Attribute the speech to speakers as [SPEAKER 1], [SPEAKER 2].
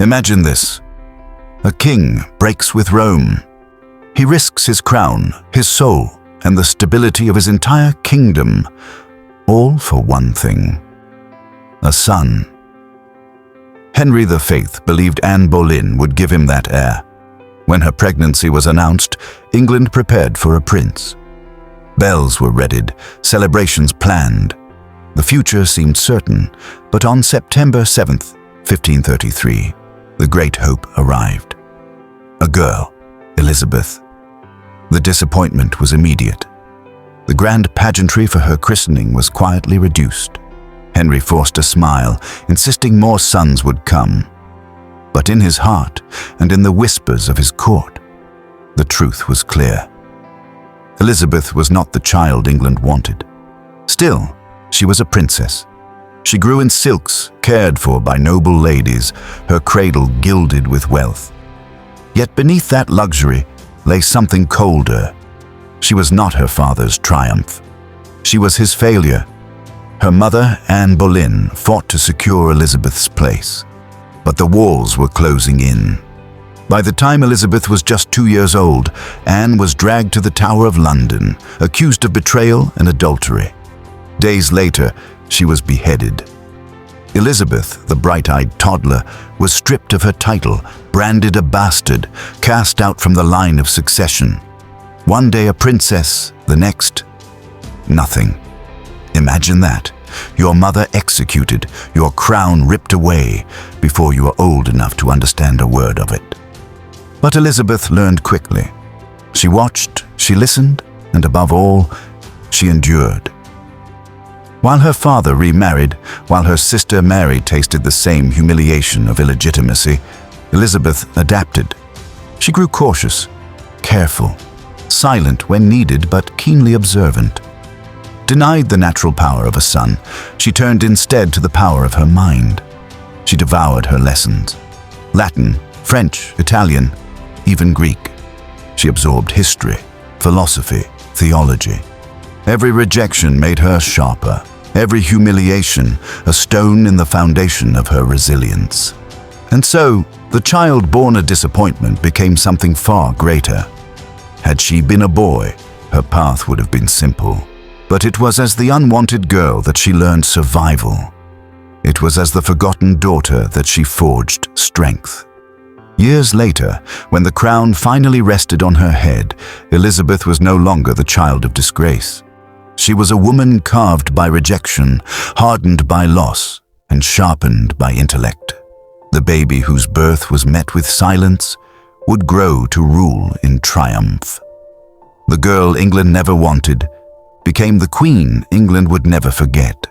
[SPEAKER 1] Imagine this. A king breaks with Rome. He risks his crown, his soul, and the stability of his entire kingdom, all for one thing: a son. Henry VIII believed Anne Boleyn would give him that heir. When her pregnancy was announced, England prepared for a prince. Bells were readied, celebrations planned. The future seemed certain, but on September 7th, 1533, the great hope arrived. A girl, Elizabeth. The disappointment was immediate. The grand pageantry for her christening was quietly reduced. Henry forced a smile, insisting more sons would come. But in his heart, and in the whispers of his court, the truth was clear. Elizabeth was not the child England wanted. Still, she was a princess. She grew in silks, cared for by noble ladies, her cradle gilded with wealth. Yet beneath that luxury lay something colder. She was not her father's triumph. She was his failure. Her mother, Anne Boleyn, fought to secure Elizabeth's place. But the walls were closing in. By the time Elizabeth was just 2 years old, Anne was dragged to the Tower of London, accused of betrayal and adultery. Days later, she was beheaded. Elizabeth, the bright-eyed toddler, was stripped of her title, branded a bastard, cast out from the line of succession. One day a princess, the next, nothing. Imagine that. Your mother executed, your crown ripped away, before you were old enough to understand a word of it. But Elizabeth learned quickly. She watched, she listened, and above all, she endured. While her father remarried, while her sister Mary tasted the same humiliation of illegitimacy, Elizabeth adapted. She grew cautious, careful, silent when needed but keenly observant. Denied the natural power of a son, she turned instead to the power of her mind. She devoured her lessons. Latin, French, Italian, even Greek. She absorbed history, philosophy, theology. Every rejection made her sharper. Every humiliation, a stone in the foundation of her resilience. And so, the child born a disappointment became something far greater. Had she been a boy, her path would have been simple. But it was as the unwanted girl that she learned survival. It was as the forgotten daughter that she forged strength. Years later, when the crown finally rested on her head, Elizabeth was no longer the child of disgrace. She was a woman carved by rejection, hardened by loss, and sharpened by intellect. The baby whose birth was met with silence would grow to rule in triumph. The girl England never wanted became the queen England would never forget.